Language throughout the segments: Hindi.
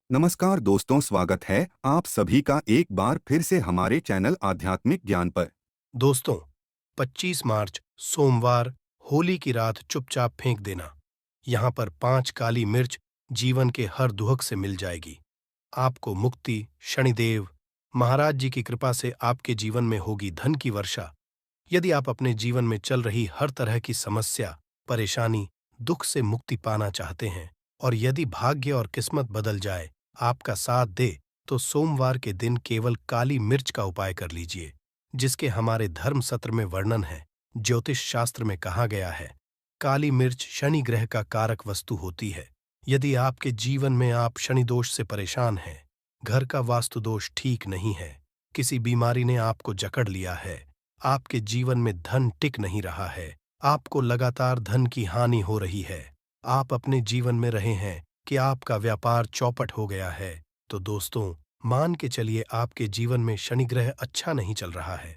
नमस्कार दोस्तों, स्वागत है आप सभी का एक बार फिर से हमारे चैनल आध्यात्मिक ज्ञान पर। दोस्तों, 25 मार्च सोमवार होली की रात चुपचाप फेंक देना। यहाँ पर 5 काली मिर्च जीवन के हर दुहक से मिल जाएगी। आपको मुक्ति, शनिदेव महाराज जी की कृपा से आपके जीवन में होगी धन की वर्षा। यदि आप अपने जीवन में चल रही हर तरह की समस्या, परेशानी, दुख से मुक्ति पाना चाहते हैं और यदि भाग्य और किस्मत बदल जाए, आपका साथ दे, तो सोमवार के दिन केवल काली मिर्च का उपाय कर लीजिए, जिसके हमारे धर्म सत्र में वर्णन है। ज्योतिष शास्त्र में कहा गया है, काली मिर्च शनि ग्रह का कारक वस्तु होती है। यदि आपके जीवन में आप शनि दोष से परेशान हैं, घर का वास्तु दोष ठीक नहीं है, किसी बीमारी ने आपको जकड़ लिया है, आपके जीवन में धन टिक नहीं रहा है, आपको लगातार धन की हानि हो रही है, आप अपने जीवन में रहे हैं कि आपका व्यापार चौपट हो गया है, तो दोस्तों, मान के चलिए आपके जीवन में शनि ग्रह अच्छा नहीं चल रहा है।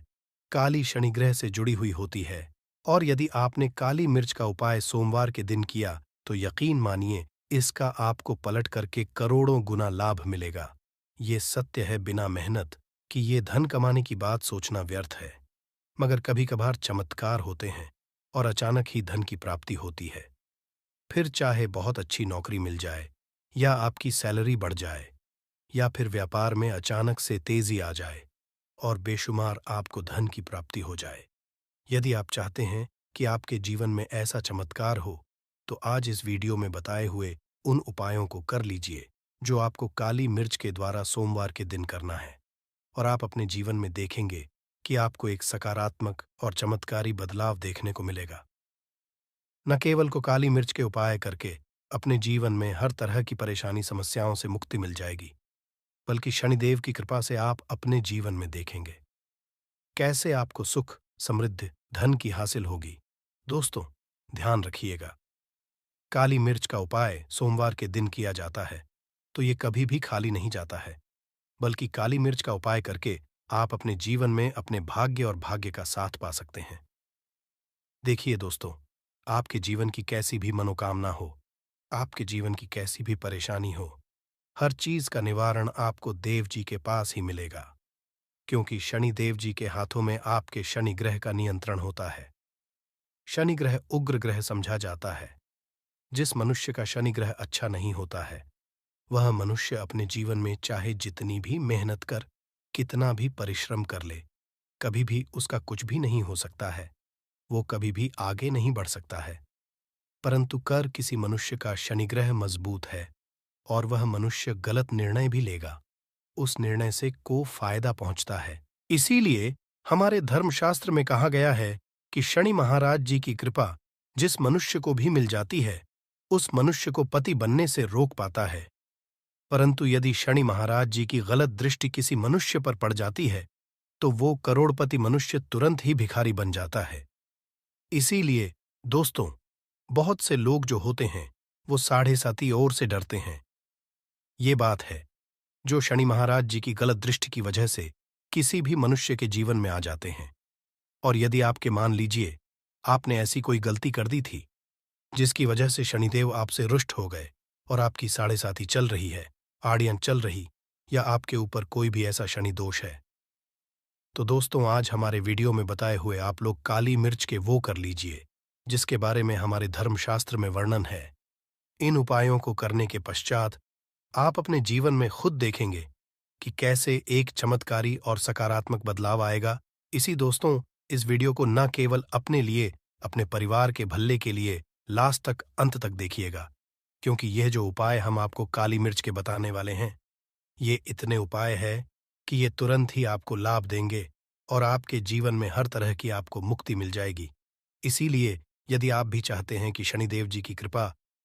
काली शनि ग्रह से जुड़ी हुई होती है और यदि आपने काली मिर्च का उपाय सोमवार के दिन किया, तो यकीन मानिए इसका आपको पलट करके करोड़ों गुना लाभ मिलेगा। ये सत्य है बिना मेहनत कि ये धन कमाने की बात सोचना व्यर्थ है, मगर कभी कभार चमत्कार होते हैं और अचानक ही धन की प्राप्ति होती है। फिर चाहे बहुत अच्छी नौकरी मिल जाए या आपकी सैलरी बढ़ जाए या फिर व्यापार में अचानक से तेजी आ जाए और बेशुमार आपको धन की प्राप्ति हो जाए। यदि आप चाहते हैं कि आपके जीवन में ऐसा चमत्कार हो, तो आज इस वीडियो में बताए हुए उन उपायों को कर लीजिए जो आपको काली मिर्च के द्वारा सोमवार के दिन करना है, और आप अपने जीवन में देखेंगे कि आपको एक सकारात्मक और चमत्कारी बदलाव देखने को मिलेगा। न केवल को काली मिर्च के उपाय करके अपने जीवन में हर तरह की परेशानी समस्याओं से मुक्ति मिल जाएगी, बल्कि शनिदेव की कृपा से आप अपने जीवन में देखेंगे कैसे आपको सुख, समृद्धि, धन की हासिल होगी। दोस्तों, ध्यान रखिएगा, काली मिर्च का उपाय सोमवार के दिन किया जाता है, तो ये कभी भी खाली नहीं जाता है, बल्कि काली मिर्च का उपाय करके आप अपने जीवन में अपने भाग्य और भाग्य का साथ पा सकते हैं। देखिए दोस्तों, आपके जीवन की कैसी भी मनोकामना हो, आपके जीवन की कैसी भी परेशानी हो, हर चीज का निवारण आपको देव जी के पास ही मिलेगा, क्योंकि शनि देव जी के हाथों में आपके शनि ग्रह का नियंत्रण होता है। शनि ग्रह उग्र ग्रह समझा जाता है। जिस मनुष्य का शनि ग्रह अच्छा नहीं होता है, वह मनुष्य अपने जीवन में चाहे जितनी भी मेहनत कर, कितना भी परिश्रम कर ले, कभी भी उसका कुछ भी नहीं हो सकता है, वो कभी भी आगे नहीं बढ़ सकता है। परंतु कर किसी मनुष्य का शनि ग्रह मजबूत है और वह मनुष्य गलत निर्णय भी लेगा, उस निर्णय से को फायदा पहुंचता है। इसीलिए हमारे धर्मशास्त्र में कहा गया है कि शनि महाराज जी की कृपा जिस मनुष्य को भी मिल जाती है, उस मनुष्य को पति बनने से रोक पाता है। परंतु यदि शनि महाराज जी की गलत दृष्टि किसी मनुष्य पर पड़ जाती है, तो वो करोड़पति मनुष्य तुरंत ही भिखारी बन जाता है। इसीलिए दोस्तों, बहुत से लोग जो होते हैं, वो साढ़े साती ओर से डरते हैं। ये बात है जो शनि महाराज जी की गलत दृष्टि की वजह से किसी भी मनुष्य के जीवन में आ जाते हैं। और यदि आपके मान लीजिए आपने ऐसी कोई गलती कर दी थी जिसकी वजह से शनिदेव आपसे रुष्ट हो गए और आपकी साढ़े साती चल रही है, आड़ियां चल रही, या आपके ऊपर कोई भी ऐसा शनि दोष है, तो दोस्तों आज हमारे वीडियो में बताए हुए आप लोग काली मिर्च के वो कर लीजिए जिसके बारे में हमारे धर्मशास्त्र में वर्णन है। इन उपायों को करने के पश्चात आप अपने जीवन में खुद देखेंगे कि कैसे एक चमत्कारी और सकारात्मक बदलाव आएगा। इसी दोस्तों, इस वीडियो को न केवल अपने लिए, अपने परिवार के भले के लिए लास्ट तक, अंत तक देखिएगा, क्योंकि यह जो उपाय हम आपको काली मिर्च के बताने वाले हैं, ये इतने उपाय है कि ये तुरंत ही आपको लाभ देंगे और आपके जीवन में हर तरह की आपको मुक्ति मिल जाएगी। इसीलिए यदि आप भी चाहते हैं कि शनिदेव जी की कृपा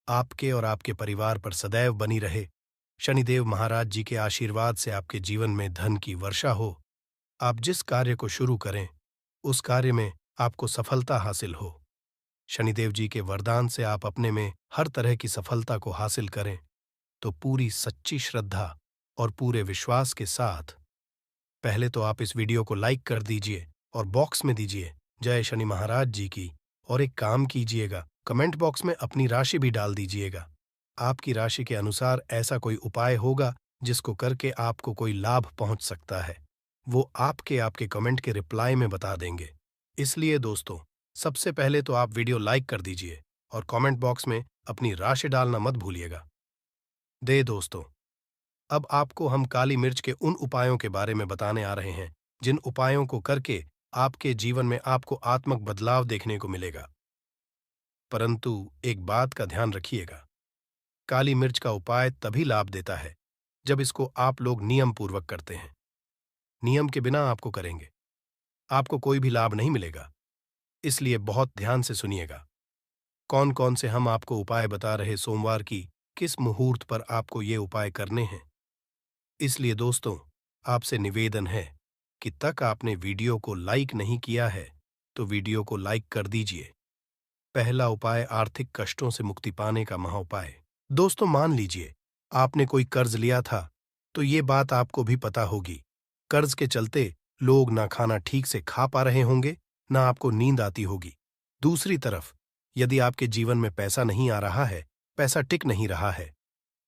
आपके और आपके परिवार पर सदैव बनी रहे, शनिदेव महाराज जी के आशीर्वाद से आपके जीवन में धन की वर्षा हो, आप जिस कार्य को शुरू करें उस कार्य में आपको सफलता हासिल हो, शनिदेव जी के वरदान से आप अपने में हर तरह की सफलता को हासिल करें, तो पूरी सच्ची श्रद्धा और पूरे विश्वास के साथ पहले तो आप इस वीडियो को लाइक कर दीजिए और बॉक्स में दीजिए जय शनि महाराज जी की, और एक काम कीजिएगा, कमेंट बॉक्स में अपनी राशि भी डाल दीजिएगा। आपकी राशि के अनुसार ऐसा कोई उपाय होगा जिसको करके आपको कोई लाभ पहुंच सकता है, वो आपके कमेंट के रिप्लाई में बता देंगे। इसलिए दोस्तों, सबसे पहले तो आप वीडियो लाइक कर दीजिए और कमेंट बॉक्स में अपनी राशि डालना मत भूलिएगा। दोस्तों, अब आपको हम काली मिर्च के उन उपायों के बारे में बताने आ रहे हैं जिन उपायों को करके आपके जीवन में आपको आत्मक बदलाव देखने को मिलेगा। परंतु एक बात का ध्यान रखिएगा, काली मिर्च का उपाय तभी लाभ देता है जब इसको आप लोग नियम पूर्वक करते हैं। नियम के बिना आपको करेंगे, आपको कोई भी लाभ नहीं मिलेगा। इसलिए बहुत ध्यान से सुनिएगा। कौन कौन से हम आपको उपाय बता रहे, सोमवार की किस मुहूर्त पर आपको ये उपाय करने हैं। इसलिए दोस्तों, आपसे निवेदन है कि तक आपने वीडियो को लाइक नहीं किया है तो वीडियो को लाइक कर दीजिए। पहला उपाय, आर्थिक कष्टों से मुक्ति पाने का महाउपाय। दोस्तों, मान लीजिए आपने कोई कर्ज लिया था, तो ये बात आपको भी पता होगी। कर्ज के चलते लोग ना खाना ठीक से खा पा रहे होंगे, ना आपको नींद आती होगी। दूसरी तरफ, यदि आपके जीवन में पैसा नहीं आ रहा है, पैसा टिक नहीं रहा है,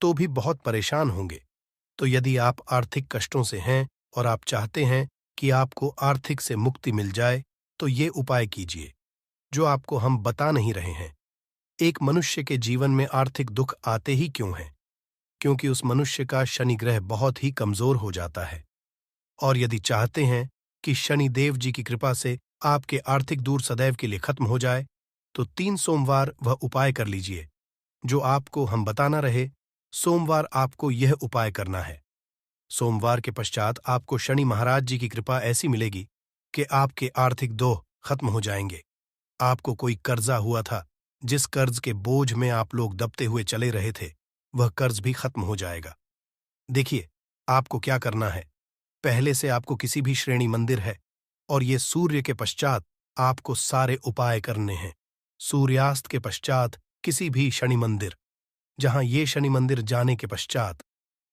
तो भी बहुत परेशान होंगे। तो यदि आप आर्थिक कष्टों से हैं और आप चाहते हैं कि आपको आर्थिक से मुक्ति मिल जाए, तो ये उपाय कीजिए जो आपको हम बता नहीं रहे हैं। एक मनुष्य के जीवन में आर्थिक दुख आते ही क्यों हैं? क्योंकि उस मनुष्य का शनि ग्रह बहुत ही कमजोर हो जाता है। और यदि चाहते हैं कि शनि देव जी की कृपा से आपके आर्थिक दूर सदैव के लिए खत्म हो जाए, तो 3 सोमवार वह उपाय कर लीजिए जो आपको हम बताना रहे। सोमवार आपको यह उपाय करना है। सोमवार के पश्चात आपको शनि महाराज जी की कृपा ऐसी मिलेगी कि आपके आर्थिक दोह खत्म हो जाएंगे। आपको कोई कर्जा हुआ था, जिस कर्ज के बोझ में आप लोग दबते हुए चले रहे थे, वह कर्ज भी खत्म हो जाएगा। देखिए, आपको क्या करना है। पहले से आपको किसी भी श्रेणी मंदिर है और ये सूर्य के पश्चात आपको सारे उपाय करने हैं। सूर्यास्त के पश्चात किसी भी शनि मंदिर, जहां ये शनि मंदिर जाने के पश्चात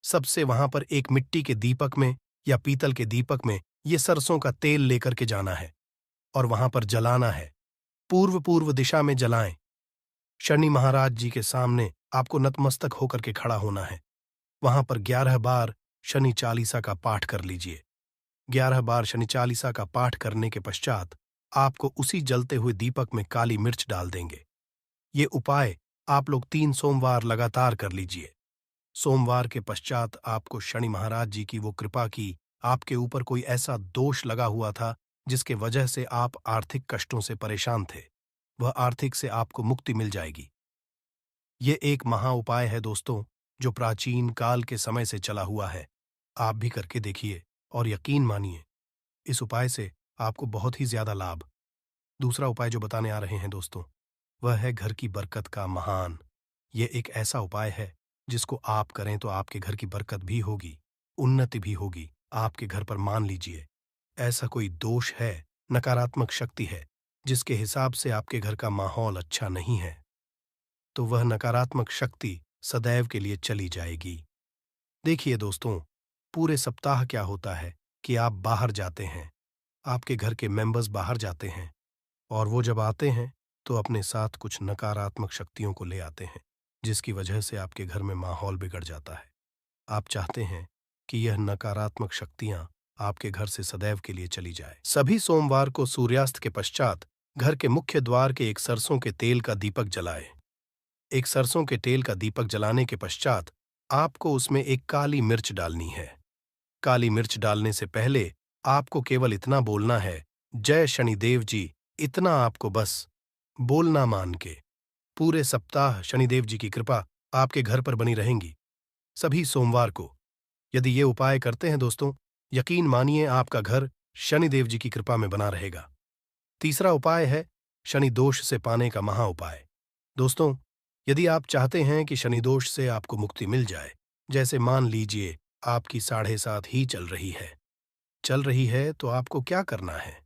सबसे वहां पर एक मिट्टी के दीपक में या पीतल के दीपक में ये सरसों का तेल लेकर के जाना है और वहां पर जलाना है। पूर्व पूर्व दिशा में जलाएं। शनि महाराज जी के सामने आपको नतमस्तक होकर के खड़ा होना है। वहां पर 11 बार शनि चालीसा का पाठ कर लीजिए। 11 बार शनि चालीसा का पाठ करने के पश्चात आपको उसी जलते हुए दीपक में काली मिर्च डाल देंगे। ये उपाय आप लोग 3 सोमवार लगातार कर लीजिए। सोमवार के पश्चात आपको शनि महाराज जी की वो कृपा की, आपके ऊपर कोई ऐसा दोष लगा हुआ था जिसके वजह से आप आर्थिक कष्टों से परेशान थे, वह आर्थिक से आपको मुक्ति मिल जाएगी। ये एक महा उपाय है दोस्तों, जो प्राचीन काल के समय से चला हुआ है। आप भी करके देखिए और यकीन मानिए, इस उपाय से आपको बहुत ही ज्यादा लाभ। दूसरा उपाय जो बताने आ रहे हैं दोस्तों, वह है घर की बरकत का महान। ये एक ऐसा उपाय है जिसको आप करें तो आपके घर की बरकत भी होगी, उन्नति भी होगी। आपके घर पर मान लीजिए ऐसा कोई दोष है, नकारात्मक शक्ति है, जिसके हिसाब से आपके घर का माहौल अच्छा नहीं है, तो वह नकारात्मक शक्ति सदैव के लिए चली जाएगी। देखिए दोस्तों, पूरे सप्ताह क्या होता है कि आप बाहर जाते हैं, आपके घर के मेंबर्स बाहर जाते हैं और वो जब आते हैं तो अपने साथ कुछ नकारात्मक शक्तियों को ले आते हैं, जिसकी वजह से आपके घर में माहौल बिगड़ जाता है। आप चाहते हैं कि यह नकारात्मक शक्तियां आपके घर से सदैव के लिए चली जाए। सभी सोमवार को सूर्यास्त के पश्चात घर के मुख्य द्वार के एक सरसों के तेल का दीपक जलाएं। एक सरसों के तेल का दीपक जलाने के पश्चात आपको उसमें एक काली मिर्च डालनी है। काली मिर्च डालने से पहले आपको केवल इतना बोलना है, जय शनिदेव जी। इतना आपको बस बोलना मान के पूरे सप्ताह शनिदेव जी की कृपा आपके घर पर बनी रहेंगी। सभी सोमवार को यदि ये उपाय करते हैं दोस्तों, यकीन मानिए आपका घर शनिदेव जी की कृपा में बना रहेगा। तीसरा उपाय है शनि दोष से पाने का महा उपाय। दोस्तों, यदि आप चाहते हैं कि शनि दोष से आपको मुक्ति मिल जाए, जैसे मान लीजिए आपकी 7.5 ही चल रही है तो आपको क्या करना है।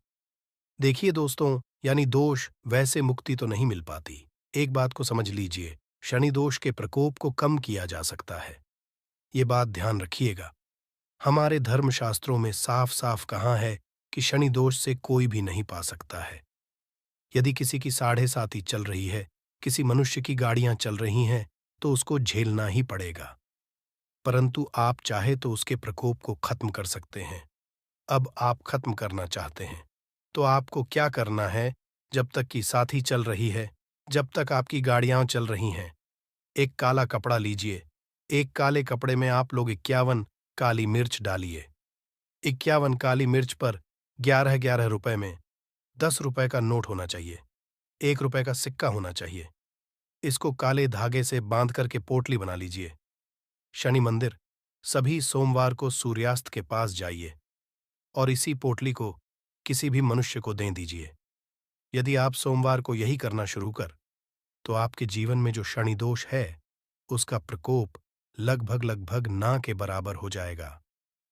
देखिए दोस्तों, यानी दोष वैसे मुक्ति तो नहीं मिल पाती। एक बात को समझ लीजिए, शनि दोष के प्रकोप को कम किया जा सकता है। ये बात ध्यान रखिएगा। हमारे धर्मशास्त्रों में साफ साफ कहा है कि शनि दोष से कोई भी नहीं पा सकता है। यदि किसी की 7.5 चल रही है, किसी मनुष्य की गाड़ियां चल रही हैं, तो उसको झेलना ही पड़ेगा। परंतु आप चाहे तो उसके प्रकोप को खत्म कर सकते हैं। अब आप खत्म करना चाहते हैं, तो आपको क्या करना है? जब तक कि साथी चल रही है, जब तक आपकी गाड़ियां चल रही हैं, एक काला कपड़ा लीजिए। एक काले कपड़े में आप लोग 51 काली मिर्च डालिए। 51 काली मिर्च पर 11-11 रुपए में 10 रुपए का नोट होना चाहिए, 1 रुपए का सिक्का होना चाहिए। इसको काले धागे से बांध करके पोटली बना लीजिए। शनि मंदिर सभी सोमवार को सूर्यास्त के पास जाइए और इसी पोटली को किसी भी मनुष्य को दे दीजिए। यदि आप सोमवार को यही करना शुरू कर, तो आपके जीवन में जो शनि दोष है, उसका प्रकोप लगभग लगभग ना के बराबर हो जाएगा।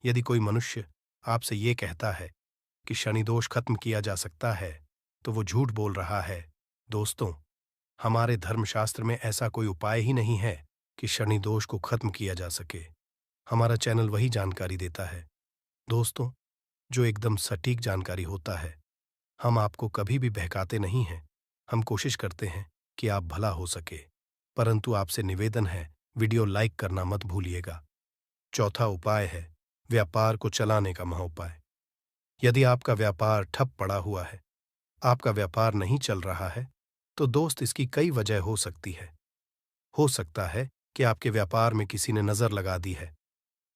यदि कोई मनुष्य आपसे ये कहता है कि शनि दोष खत्म किया जा सकता है, तो वो झूठ बोल रहा है। दोस्तों, हमारे धर्मशास्त्र में ऐसा कोई उपाय ही नहीं है कि शनि दोष को खत्म किया जा सके। हमारा चैनल वही जानकारी देता है, दोस्तों, जो एकदम सटीक जानकारी होता है। हम आपको कभी भी बहकाते नहीं हैं। हम कोशिश करते हैं कि आप भला हो सके, परंतु आपसे निवेदन है, वीडियो लाइक करना मत भूलिएगा। चौथा उपाय है व्यापार को चलाने का महाउपाय। यदि आपका व्यापार ठप पड़ा हुआ है, आपका व्यापार नहीं चल रहा है, तो दोस्त इसकी कई वजह हो सकती है। हो सकता है कि आपके व्यापार में किसी ने नजर लगा दी है।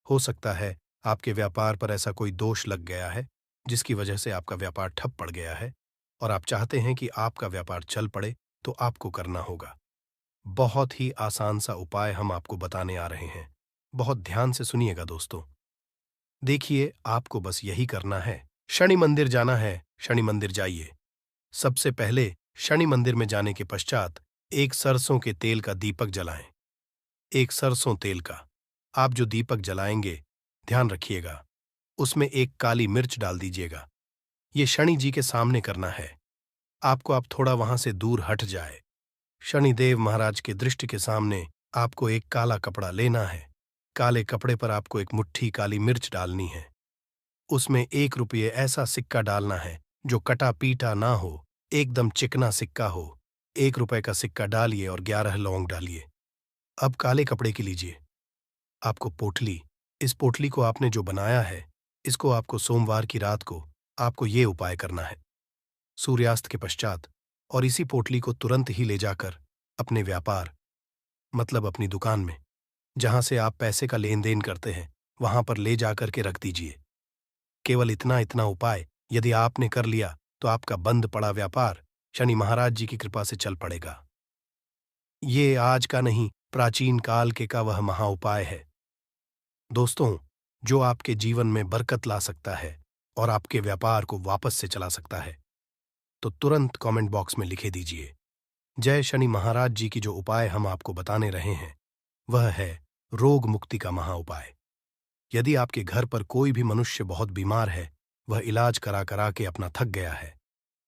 हो सकता है आपके व्यापार पर ऐसा कोई दोष लग गया है जिसकी वजह से आपका व्यापार ठप पड़ गया है और आप चाहते हैं कि आपका व्यापार चल पड़े, तो आपको करना होगा। बहुत ही आसान सा उपाय हम आपको बताने आ रहे हैं। बहुत ध्यान से सुनिएगा दोस्तों। देखिए, आपको बस यही करना है। शनि मंदिर जाना है, शनि मंदिर जाइए। सबसे पहले शनि मंदिर में जाने के पश्चात एक सरसों के तेल का दीपक जलाएं। एक सरसों तेल का आप जो दीपक जलाएंगे, ध्यान रखिएगा, उसमें एक काली मिर्च डाल दीजिएगा। ये शनि जी के सामने करना है। आपको आप थोड़ा वहां से दूर हट जाए। शनिदेव महाराज के दृष्टि के सामने आपको एक काला कपड़ा लेना है। काले कपड़े पर आपको एक मुट्ठी काली मिर्च डालनी है। उसमें 1 रुपये ऐसा सिक्का डालना है जो कटा पीटा ना हो, एकदम चिकना सिक्का हो। 1 रुपए का सिक्का डालिए और 11 लौंग डालिए। अब काले कपड़े की लीजिए। आपको पोटली, इस पोटली को आपने जो बनाया है, इसको आपको सोमवार की रात को आपको ये उपाय करना है। सूर्यास्त के पश्चात और इसी पोटली को तुरंत ही ले जाकर अपने व्यापार, मतलब अपनी दुकान में, जहां से आप पैसे का लेन देन करते हैं, वहां पर ले जाकर के रख दीजिए। केवल इतना इतना उपाय यदि आपने कर लिया, तो आपका बंद पड़ा व्यापार शनि महाराज जी की कृपा से चल पड़ेगा। ये आज का नहीं, प्राचीन काल के का वह महा उपाय है दोस्तों, जो आपके जीवन में बरकत ला सकता है और आपके व्यापार को वापस से चला सकता है। तो तुरंत कमेंट बॉक्स में लिखे दीजिए। जय शनि महाराज जी की जो उपाय हम आपको बताने रहे हैं, वह है रोग मुक्ति का महा उपाय। यदि आपके घर पर कोई भी मनुष्य बहुत बीमार है, वह इलाज करा करा के अपना थक गया है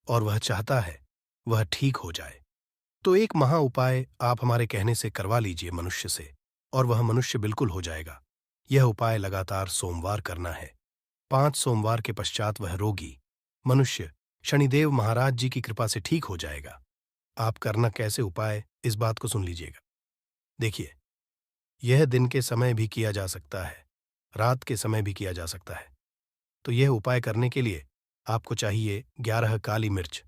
और वह चाहता है वह ठीक हो जाए, तो एक महा उपाय आप हमारे कहने से करवा लीजिए मनुष्य से, और वह मनुष्य बिल्कुल हो जाएगा। यह उपाय लगातार सोमवार करना है। 5 सोमवार के पश्चात वह रोगी मनुष्य शनिदेव महाराज जी की कृपा से ठीक हो जाएगा। आप करना कैसे उपाय, इस बात को सुन लीजिएगा। देखिए, यह दिन के समय भी किया जा सकता है, रात के समय भी किया जा सकता है। तो यह उपाय करने के लिए आपको चाहिए 11 काली मिर्च।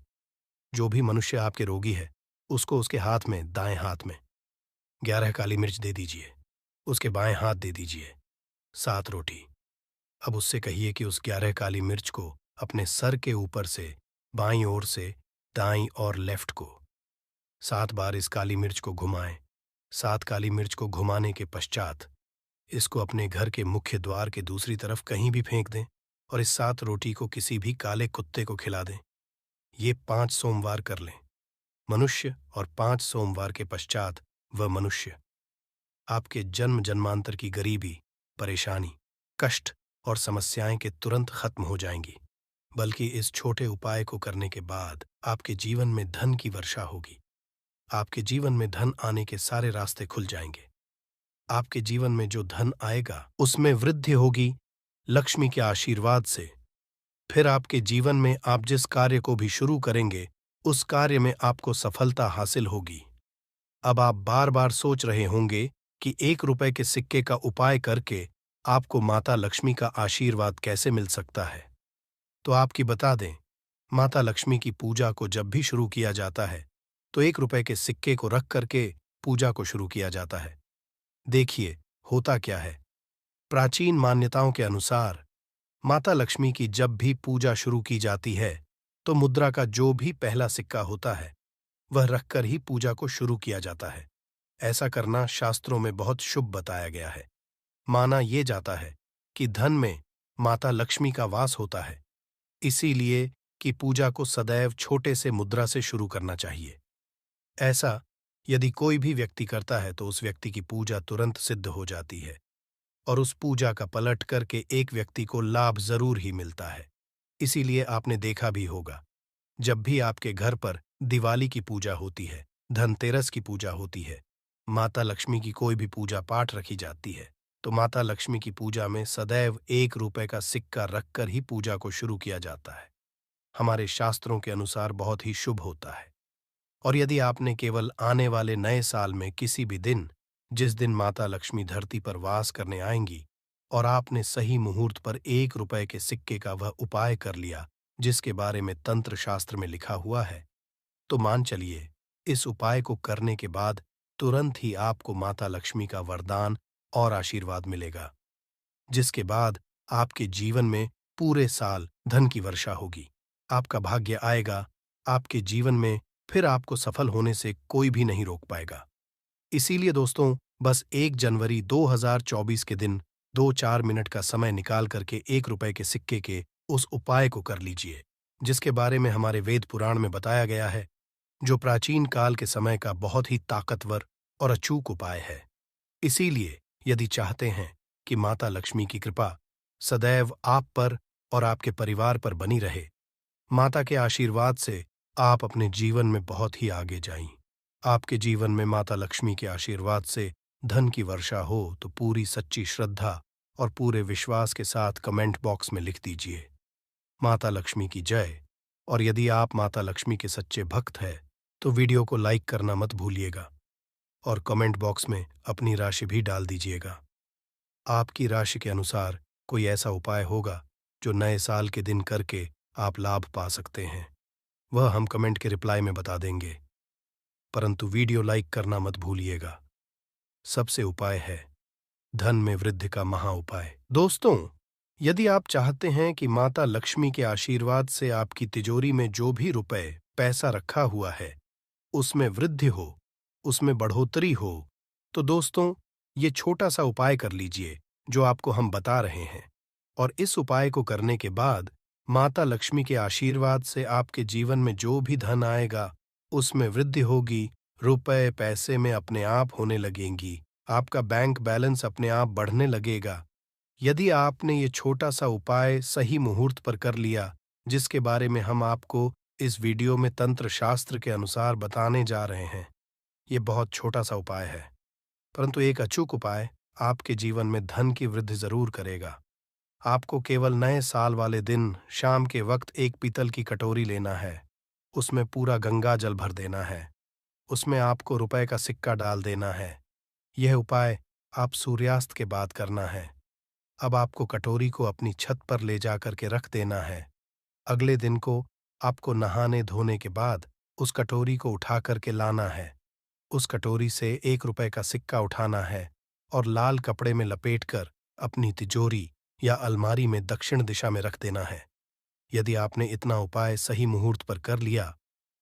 जो भी मनुष्य आपके रोगी है, उसको उसके हाथ में, दाएं हाथ में 11 काली मिर्च दे दीजिए। उसके बाएं हाथ दे दीजिए 7 रोटी। अब उससे कहिए कि उस 11 काली मिर्च को अपने सर के ऊपर से बाईं ओर से दाईं और लेफ्ट को 7 बार इस काली मिर्च को घुमाएं। 7 काली मिर्च को घुमाने के पश्चात इसको अपने घर के मुख्य द्वार के दूसरी तरफ कहीं भी फेंक दें और इस 7 रोटी को किसी भी काले कुत्ते को खिला दें। ये 5 सोमवार कर लें मनुष्य, और 5 सोमवार के पश्चात वह मनुष्य आपके जन्म जन्मांतर की गरीबी, परेशानी, कष्ट और समस्याएं के तुरंत खत्म हो जाएंगी। बल्कि इस छोटे उपाय को करने के बाद आपके जीवन में धन की वर्षा होगी। आपके जीवन में धन आने के सारे रास्ते खुल जाएंगे। आपके जीवन में जो धन आएगा उसमें वृद्धि होगी लक्ष्मी के आशीर्वाद से। फिर आपके जीवन में आप जिस कार्य को भी शुरू करेंगे, उस कार्य में आपको सफलता हासिल होगी। अब आप बार बार सोच रहे होंगे कि 1 रुपए के सिक्के का उपाय करके आपको माता लक्ष्मी का आशीर्वाद कैसे मिल सकता है। तो आपकी बता दें, माता लक्ष्मी की पूजा को जब भी शुरू किया जाता है तो 1 रुपए के सिक्के को रख करके पूजा को शुरू किया जाता है। देखिए, होता क्या है। प्राचीन मान्यताओं के अनुसार माता लक्ष्मी की जब भी पूजा शुरू की जाती है तो मुद्रा का जो भी पहला सिक्का होता है वह रखकर ही पूजा को शुरू किया जाता है। ऐसा करना शास्त्रों में बहुत शुभ बताया गया है। माना यह जाता है कि धन में माता लक्ष्मी का वास होता है, इसीलिए कि पूजा को सदैव छोटे से मुद्रा से शुरू करना चाहिए। ऐसा यदि कोई भी व्यक्ति करता है तो उस व्यक्ति की पूजा तुरंत सिद्ध हो जाती है और उस पूजा का पलट करके एक व्यक्ति को लाभ जरूर ही मिलता है। इसीलिए आपने देखा भी होगा, जब भी आपके घर पर दिवाली की पूजा होती है, धनतेरस की पूजा होती है, माता लक्ष्मी की कोई भी पूजा पाठ रखी जाती है, तो माता लक्ष्मी की पूजा में सदैव 1 रुपए का सिक्का रखकर ही पूजा को शुरू किया जाता है। हमारे शास्त्रों के अनुसार बहुत ही शुभ होता है। और यदि आपने केवल आने वाले नए साल में किसी भी दिन, जिस दिन माता लक्ष्मी धरती पर वास करने आएंगी, और आपने सही मुहूर्त पर 1 रुपए के सिक्के का वह उपाय कर लिया जिसके बारे में तंत्र शास्त्र में लिखा हुआ है, तो मान चलिए इस उपाय को करने के बाद तुरंत ही आपको माता लक्ष्मी का वरदान और आशीर्वाद मिलेगा, जिसके बाद आपके जीवन में पूरे साल धन की वर्षा होगी। आपका भाग्य आएगा, आपके जीवन में फिर आपको सफल होने से कोई भी नहीं रोक पाएगा। इसीलिए दोस्तों, बस 1 जनवरी 2024 के दिन 2-4 मिनट का समय निकाल करके 1 रुपए के सिक्के के उस उपाय को कर लीजिए, जिसके बारे में हमारे वेद पुराण में बताया गया है, जो प्राचीन काल के समय का बहुत ही ताकतवर और अचूक उपाय है। इसीलिए यदि चाहते हैं कि माता लक्ष्मी की कृपा सदैव आप पर और आपके परिवार पर बनी रहे, माता के आशीर्वाद से आप अपने जीवन में बहुत ही आगे जाएं। आपके जीवन में माता लक्ष्मी के आशीर्वाद से धन की वर्षा हो तो पूरी सच्ची श्रद्धा और पूरे विश्वास के साथ कमेंट बॉक्स में लिख दीजिए, माता लक्ष्मी की जय। और यदि आप माता लक्ष्मी के सच्चे भक्त हैं तो वीडियो को लाइक करना मत भूलिएगा और कमेंट बॉक्स में अपनी राशि भी डाल दीजिएगा। आपकी राशि के अनुसार कोई ऐसा उपाय होगा जो नए साल के दिन करके आप लाभ पा सकते हैं, वह हम कमेंट के रिप्लाई में बता देंगे। परंतु वीडियो लाइक करना मत भूलिएगा। सबसे उपाय है धन में वृद्धि का महा उपाय। दोस्तों, यदि आप चाहते हैं कि माता लक्ष्मी के आशीर्वाद से आपकी तिजोरी में जो भी रुपए पैसा रखा हुआ है उसमें वृद्धि हो, उसमें बढ़ोतरी हो, तो दोस्तों ये छोटा सा उपाय कर लीजिए जो आपको हम बता रहे हैं। और इस उपाय को करने के बाद माता लक्ष्मी के आशीर्वाद से आपके जीवन में जो भी धन आएगा उसमें वृद्धि होगी, रुपए पैसे में अपने आप होने लगेंगी, आपका बैंक बैलेंस अपने आप बढ़ने लगेगा। यदि आपने ये छोटा सा उपाय सही मुहूर्त पर कर लिया, जिसके बारे में हम आपको इस वीडियो में तंत्र शास्त्र के अनुसार बताने जा रहे हैं, ये बहुत छोटा सा उपाय है, परंतु एक अचूक उपाय आपके जीवन में धन की वृद्धि जरूर करेगा। आपको केवल नए साल वाले दिन शाम के वक्त एक पीतल की कटोरी लेना है, उसमें पूरा गंगा जल भर देना है, उसमें आपको रुपए का सिक्का डाल देना है। यह उपाय आप सूर्यास्त के बाद करना है। अब आपको कटोरी को अपनी छत पर ले जाकर के रख देना है। अगले दिन को आपको नहाने धोने के बाद उस कटोरी को उठा करके लाना है। उस कटोरी से 1 रुपए का सिक्का उठाना है और लाल कपड़े में लपेटकर अपनी तिजोरी या अलमारी में दक्षिण दिशा में रख देना है। यदि आपने इतना उपाय सही मुहूर्त पर कर लिया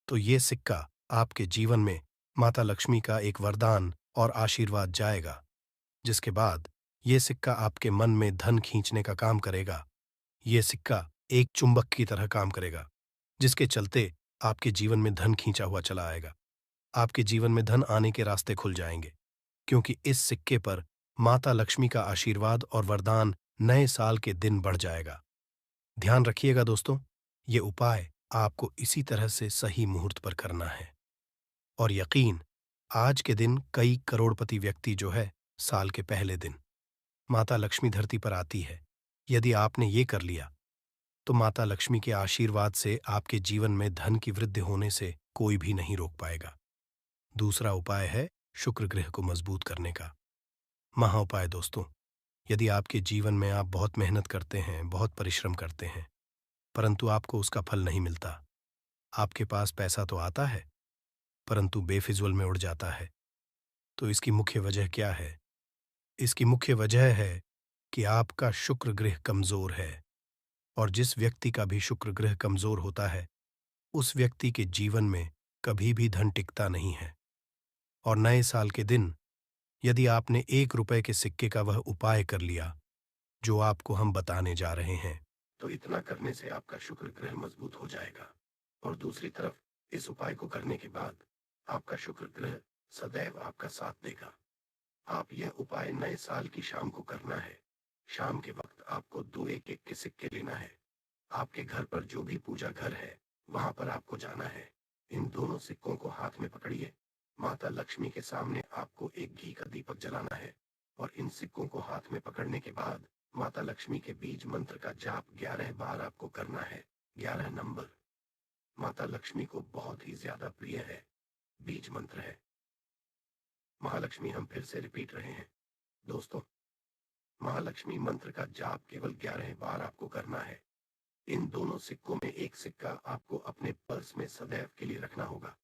तो ये सिक्का आपके जीवन में माता लक्ष्मी का एक वरदान और आशीर्वाद जाएगा, जिसके बाद ये सिक्का आपके मन में धन खींचने का काम करेगा। ये सिक्का एक चुंबक की तरह काम करेगा, जिसके चलते आपके जीवन में धन खींचा हुआ चला आएगा। आपके जीवन में धन आने के रास्ते खुल जाएंगे, क्योंकि इस सिक्के पर माता लक्ष्मी का आशीर्वाद और वरदान नए साल के दिन बढ़ जाएगा। ध्यान रखिएगा दोस्तों, ये उपाय आपको इसी तरह से सही मुहूर्त पर करना है। और यकीन, आज के दिन कई करोड़पति व्यक्ति जो है साल के पहले दिन माता लक्ष्मी धरती पर आती है। यदि आपने ये कर लिया तो माता लक्ष्मी के आशीर्वाद से आपके जीवन में धन की वृद्धि होने से कोई भी नहीं रोक पाएगा। दूसरा उपाय है शुक्र ग्रह को मजबूत करने का। महाउपाय दोस्तों, यदि आपके जीवन में आप बहुत मेहनत करते हैं, बहुत परिश्रम करते हैं, परंतु आपको उसका फल नहीं मिलता, आपके पास पैसा तो आता है परंतु बेफिजूल में उड़ जाता है, तो इसकी मुख्य वजह क्या है? इसकी मुख्य वजह है कि आपका शुक्र ग्रह कमजोर है। और जिस व्यक्ति का भी शुक्र ग्रह कमजोर होता है, उस व्यक्ति के जीवन में कभी भी धन टिकता नहीं है। और नए साल के दिन यदि आपने 1 रुपए के सिक्के का वह उपाय कर लिया जो आपको हम बताने जा रहे हैं, तो इतना करने से आपका शुक्र ग्रह मजबूत हो जाएगा। और दूसरी तरफ इस उपाय को करने के बाद आपका शुक्र ग्रह सदैव आपका साथ देगा। आप यह उपाय नए साल की शाम को करना है। शाम के वक्त आपको 2 1-1 के सिक्के लेना है। आपके घर पर जो भी पूजा घर है, वहां पर आपको जाना है। इन दोनों सिक्कों को हाथ में पकड़िए। माता लक्ष्मी के सामने आपको एक घी का दीपक जलाना है और इन सिक्कों को हाथ में पकड़ने के बाद माता लक्ष्मी के बीज मंत्र का जाप 11 बार आपको करना है। 11 नंबर माता लक्ष्मी को बहुत ही ज्यादा प्रिय है, बीज मंत्र है। महालक्ष्मी हम फिर से रिपीट रहे हैं दोस्तों, महालक्ष्मी मंत्र का जाप केवल 11 बार आपको करना है। इन दोनों सिक्कों में एक सिक्का आपको अपने पर्स में सदैव के लिए रखना होगा,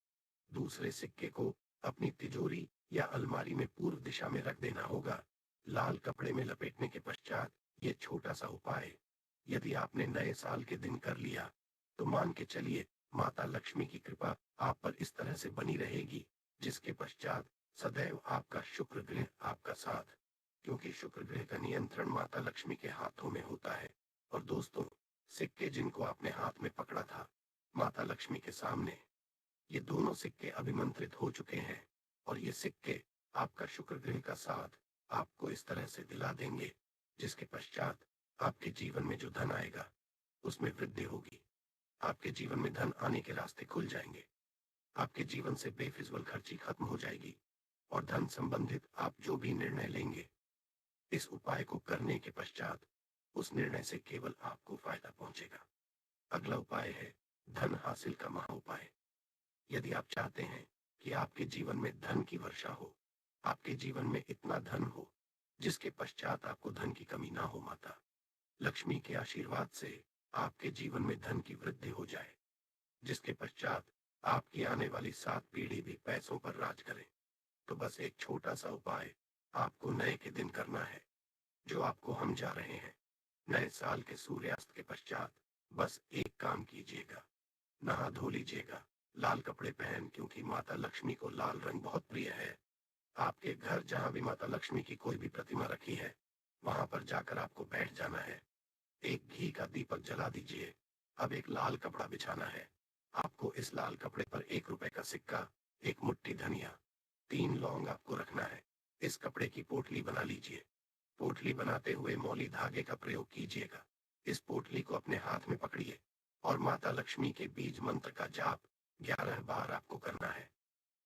दूसरे सिक्के को अपनी तिजोरी या अलमारी में पूर्व दिशा में रख देना होगा। लाल कपड़े में लपेटने के पश्चात ये छोटा सा उपाय यदि आपने नए साल के दिन कर लिया तो मान के चलिए माता लक्ष्मी की कृपा आप पर इस तरह से बनी रहेगी, जिसके पश्चात सदैव आपका शुक्र ग्रह आपका साथ, क्योंकि शुक्र ग्रह का नियंत्रण माता लक्ष्मी के हाथों में होता है। और दोस्तों, सिक्के जिनको आपने हाथ में पकड़ा था माता लक्ष्मी के सामने, ये दोनों सिक्के अभिमंत्रित हो चुके हैं और ये सिक्के आपका शुक्र ग्रह का साथ आपको इस तरह से दिला देंगे, जिसके पश्चात आपके जीवन में जो धन आएगा उसमें वृद्धि होगी। आपके जीवन में धन आने के रास्ते खुल जाएंगे। आपके जीवन से बेफिजूल खर्ची खत्म हो जाएगी और धन संबंधित आप जो भी निर्णय लेंगे इस उपाय को करने के पश्चात उस निर्णय से केवल आपको फायदा पहुंचेगा। अगला उपाय है धन हासिल का महा उपाय। यदि आप चाहते हैं कि आपके जीवन में धन की वर्षा हो, आपके जीवन में इतना धन हो जिसके पश्चात आपको धन की कमी ना हो, माता लक्ष्मी के आशीर्वाद से आपके जीवन में धन की वृद्धि हो जाए, जिसके पश्चात आपकी आने वाली 7 पीढ़ी भी पैसों पर राज करें, तो बस एक छोटा सा उपाय आपको नए के दिन करना है, जो आपको हम जा रहे हैं। नए साल के सूर्यास्त के पश्चात बस एक काम कीजिएगा, नहा धो लीजिएगा, लाल कपड़े पहन, क्योंकि माता लक्ष्मी को लाल रंग बहुत प्रिय है। आपके घर जहां भी माता लक्ष्मी की कोई भी प्रतिमा रखी है वहां पर जाकर आपको बैठ जाना है। एक घी का दीपक जला दीजिए। अब एक लाल कपड़ा बिछाना है। आपको इस लाल कपड़े पर 1 रुपए का सिक्का, एक मुट्ठी धनिया, 3 लौंग आपको रखना है। इस कपड़े की पोटली बना लीजिए। पोटली बनाते हुए मौली धागे का प्रयोग कीजिएगा। इस पोटली को अपने हाथ में पकड़िए और माता लक्ष्मी के बीज मंत्र का जाप 11 बार आपको करना है।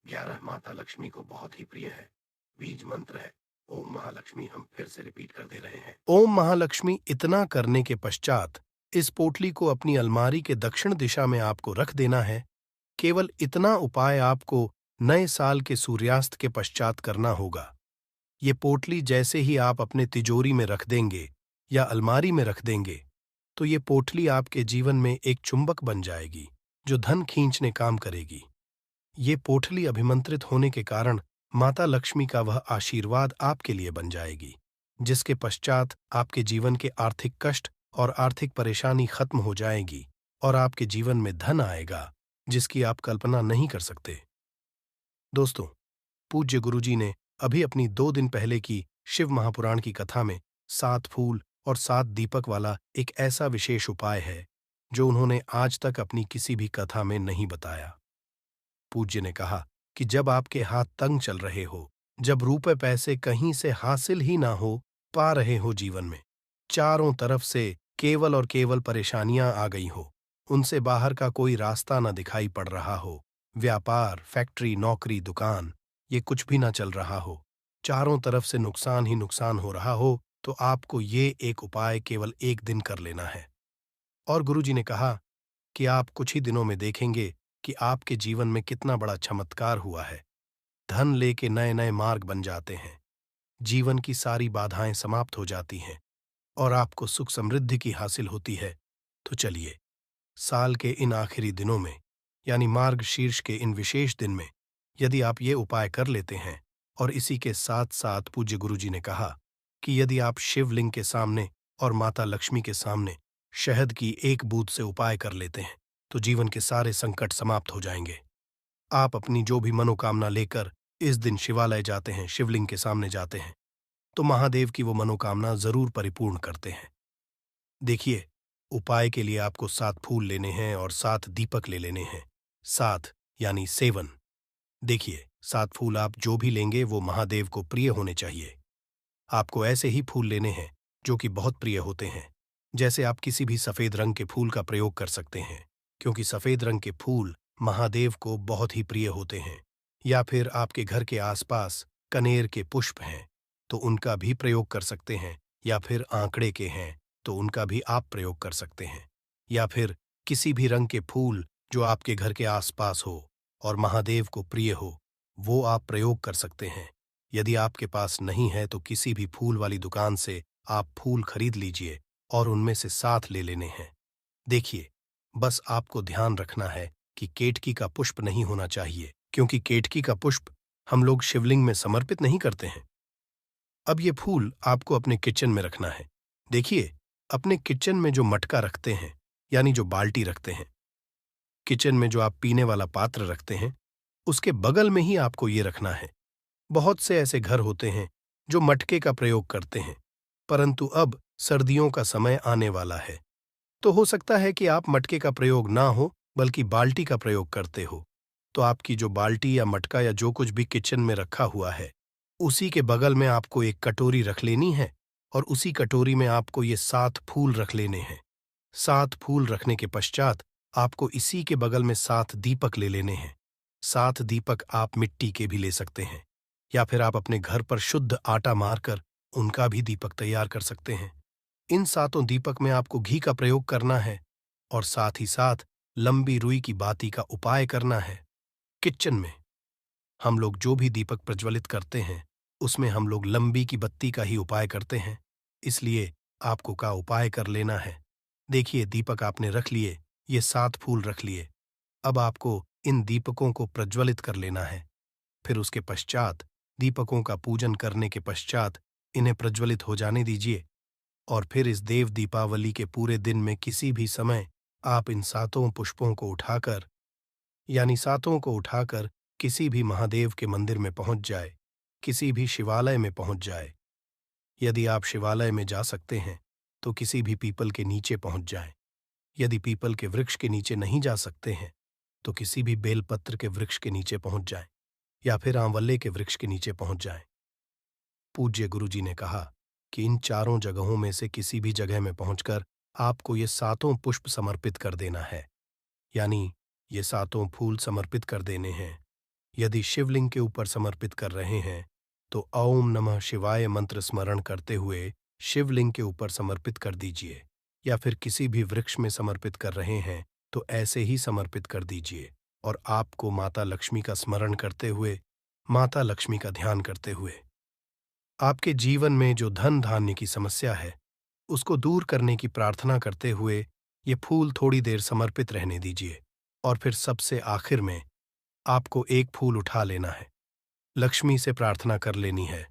11 माता लक्ष्मी को बहुत ही प्रिय है, बीज मंत्र है ओम महालक्ष्मी। हम फिर से रिपीट कर दे रहे हैं, ओम महालक्ष्मी। इतना करने के पश्चात इस पोटली को अपनी अलमारी के दक्षिण दिशा में आपको रख देना है। केवल इतना उपाय आपको नए साल के सूर्यास्त के पश्चात करना होगा। ये पोटली जैसे ही आप अपने तिजोरी में रख देंगे या अलमारी में रख देंगे, तो ये पोटली आपके जीवन में एक चुंबक बन जाएगी जो धन खींचने काम करेगी। ये पोटली अभिमंत्रित होने के कारण माता लक्ष्मी का वह आशीर्वाद आपके लिए बन जाएगी, जिसके पश्चात आपके जीवन के आर्थिक कष्ट और आर्थिक परेशानी खत्म हो जाएगी और आपके जीवन में धन आएगा जिसकी आप कल्पना नहीं कर सकते। दोस्तों, पूज्य गुरुजी ने अभी अपनी 2 दिन पहले की शिव महापुराण की कथा में 7 फूल और 7 दीपक वाला एक ऐसा विशेष उपाय है जो उन्होंने आज तक अपनी किसी भी कथा में नहीं बताया। पूज्य ने कहा कि जब आपके हाथ तंग चल रहे हो, जब रुपए पैसे कहीं से हासिल ही ना हो पा रहे हो, जीवन में चारों तरफ से केवल और केवल परेशानियां आ गई हो, उनसे बाहर का कोई रास्ता ना दिखाई पड़ रहा हो, व्यापार, फैक्ट्री, नौकरी, दुकान, ये कुछ भी ना चल रहा हो, चारों तरफ से नुकसान ही नुकसान हो रहा हो, तो आपको ये एक उपाय केवल एक दिन कर लेना है। और गुरुजी ने कहा कि आप कुछ ही दिनों में देखेंगे कि आपके जीवन में कितना बड़ा चमत्कार हुआ है। धन लेके नए नए मार्ग बन जाते हैं, जीवन की सारी बाधाएं समाप्त हो जाती हैं और आपको सुख समृद्धि की हासिल होती है। तो चलिए, साल के इन आखिरी दिनों में, यानी मार्ग शीर्ष के इन विशेष दिन में, यदि आप ये उपाय कर लेते हैं, और इसी के साथ साथ पूज्य गुरुजी ने कहा कि यदि आप शिवलिंग के सामने और माता लक्ष्मी के सामने शहद की एक बूंद से उपाय कर लेते हैं, तो जीवन के सारे संकट समाप्त हो जाएंगे। आप अपनी जो भी मनोकामना लेकर इस दिन शिवालय जाते हैं, शिवलिंग के सामने जाते हैं, तो महादेव की वो मनोकामना जरूर परिपूर्ण करते हैं। देखिए, उपाय के लिए आपको 7 फूल लेने हैं और 7 दीपक ले लेने हैं। 7 यानी 7। देखिए, 7 फूल आप जो भी लेंगे वो महादेव को प्रिय होने चाहिए। आपको ऐसे ही फूल लेने हैं जो कि बहुत प्रिय होते हैं। जैसे आप किसी भी सफेद रंग के फूल का प्रयोग कर सकते हैं, क्योंकि सफेद रंग के फूल महादेव को बहुत ही प्रिय होते हैं। या फिर आपके घर के आसपास कनेर के पुष्प हैं, तो उनका भी प्रयोग कर सकते हैं। या फिर आंकड़े के हैं, तो उनका भी आप प्रयोग कर सकते हैं। या फिर किसी भी रंग के फूल जो आपके घर के आसपास हो और महादेव को प्रिय हो, वो आप प्रयोग कर सकते हैं। यदि आपके पास नहीं है तो किसी भी फूल वाली दुकान से आप फूल खरीद लीजिए और उनमें से 7 ले लेने हैं। देखिए, बस आपको ध्यान रखना है कि केतकी का पुष्प नहीं होना चाहिए, क्योंकि केतकी का पुष्प हम लोग शिवलिंग में समर्पित नहीं करते हैं। अब ये फूल आपको अपने किचन में रखना है। देखिए, अपने किचन में जो मटका रखते हैं, यानी जो बाल्टी रखते हैं, किचन में जो आप पीने वाला पात्र रखते हैं, उसके बगल में ही आपको ये रखना है। बहुत से ऐसे घर होते हैं जो मटके का प्रयोग करते हैं, परंतु अब सर्दियों का समय आने वाला है, तो हो सकता है कि आप मटके का प्रयोग ना हो बल्कि बाल्टी का प्रयोग करते हो। तो आपकी जो बाल्टी या मटका या जो कुछ भी किचन में रखा हुआ है, उसी के बगल में आपको एक कटोरी रख लेनी है और उसी कटोरी में आपको ये 7 फूल रख लेने हैं। 7 फूल रखने के पश्चात आपको इसी के बगल में 7 दीपक ले लेने हैं। 7 दीपक आप मिट्टी के भी ले सकते हैं, या फिर आप अपने घर पर शुद्ध आटा मारकर उनका भी दीपक तैयार कर सकते हैं। इन 7 दीपक में आपको घी का प्रयोग करना है और साथ ही साथ लंबी रुई की बाती का उपाय करना है। किचन में हम लोग जो भी दीपक प्रज्वलित करते हैं, उसमें हम लोग लंबी की बत्ती का ही उपाय करते हैं, इसलिए आपको का उपाय कर लेना है। देखिए, दीपक आपने रख लिए, ये 7 फूल रख लिए। अब आपको इन दीपकों को प्रज्वलित कर लेना है। फिर उसके पश्चात दीपकों का पूजन करने के पश्चात इन्हें प्रज्वलित हो जाने दीजिए, और फिर इस देव दीपावली के पूरे दिन में किसी भी समय आप इन 7 पुष्पों को उठाकर, यानी 7 को उठाकर किसी भी महादेव के मंदिर में पहुंच जाए, किसी भी शिवालय में पहुंच जाए। यदि आप शिवालय में जा सकते हैं तो किसी भी पीपल के नीचे पहुंच जाएं। यदि पीपल के वृक्ष के नीचे नहीं जा सकते हैं तो किसी भी बेलपत्र के वृक्ष के नीचे पहुंच जाएं, या फिर आंवले के वृक्ष के नीचे पहुंच जाएं। पूज्य गुरुजी ने कहा कि इन चारों जगहों में से किसी भी जगह में पहुंचकर आपको ये 7 पुष्प समर्पित कर देना है, यानी ये 7 फूल समर्पित कर देने हैं। यदि शिवलिंग के ऊपर समर्पित कर रहे हैं तो ओम नमः शिवाय मंत्र स्मरण करते हुए शिवलिंग के ऊपर समर्पित कर दीजिए, या फिर किसी भी वृक्ष में समर्पित कर रहे हैं तो ऐसे ही समर्पित कर दीजिए। और आपको माता लक्ष्मी का स्मरण करते हुए, माता लक्ष्मी का ध्यान करते हुए, आपके जीवन में जो धन धान्य की समस्या है उसको दूर करने की प्रार्थना करते हुए ये फूल थोड़ी देर समर्पित रहने दीजिए। और फिर सबसे आखिर में आपको एक फूल उठा लेना है। लक्ष्मी से प्रार्थना कर लेनी है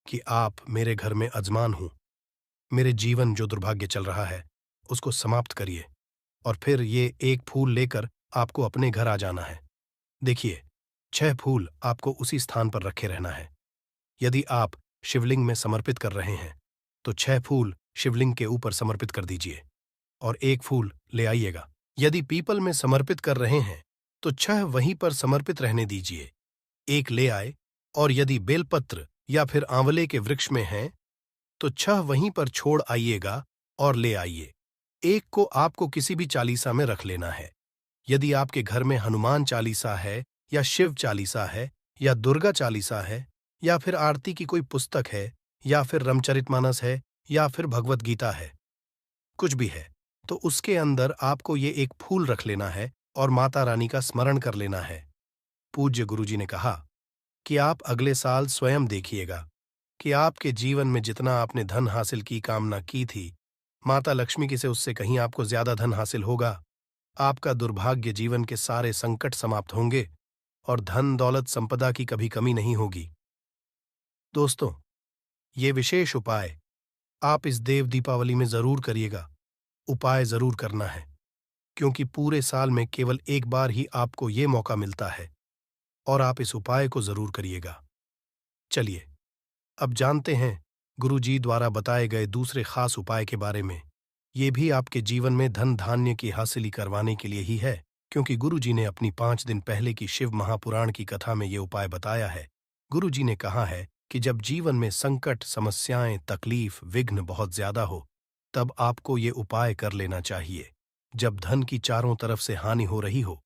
कि आप मेरे घर में अजमान हूं, मेरे जीवन जो दुर्भाग्य चल रहा है उसको समाप्त करिए। और फिर ये एक फूल लेकर आपको अपने घर आ जाना है। देखिए, 6 फूल आपको उसी स्थान पर रखे रहना है। यदि आप शिवलिंग में समर्पित कर रहे हैं तो 6 फूल शिवलिंग के ऊपर समर्पित कर दीजिए और एक फूल ले आइएगा। यदि पीपल में समर्पित कर रहे हैं तो 6 वहीं पर समर्पित रहने दीजिए, एक ले आए। और यदि बेलपत्र या फिर आंवले के वृक्ष में हैं तो 6 वहीं पर छोड़ आइएगा और ले आइए। एक को आपको किसी भी चालीसा में रख लेना है। यदि आपके घर में हनुमान चालीसा है या शिव चालीसा है या दुर्गा चालीसा है या फिर आरती की कोई पुस्तक है या फिर रामचरितमानस है या फिर भगवत गीता है, कुछ भी है, तो उसके अंदर आपको ये एक फूल रख लेना है और माता रानी का स्मरण कर लेना है। पूज्य गुरुजी ने कहा कि आप अगले साल स्वयं देखिएगा कि आपके जीवन में जितना आपने धन हासिल की कामना की थी, माता लक्ष्मी की से उससे कहीं आपको ज्यादा धन हासिल होगा। आपका दुर्भाग्य जीवन के सारे संकट समाप्त होंगे और धन दौलत संपदा की कभी कमी नहीं होगी। दोस्तों, ये विशेष उपाय आप इस देव दीपावली में जरूर करिएगा। उपाय जरूर करना है, क्योंकि पूरे साल में केवल एक बार ही आपको ये मौका मिलता है और आप इस उपाय को जरूर करिएगा। चलिए, अब जानते हैं गुरुजी द्वारा बताए गए दूसरे खास उपाय के बारे में। ये भी आपके जीवन में धन धान्य की हासिली करवाने के लिए ही है, क्योंकि गुरुजी ने अपनी 5 दिन पहले की शिव महापुराण की कथा में ये उपाय बताया है। गुरुजी ने कहा है कि जब जीवन में संकट, समस्याएं, तकलीफ, विघ्न बहुत ज्यादा हो, तब आपको ये उपाय कर लेना चाहिए। जब धन की चारों तरफ से हानि हो रही हो,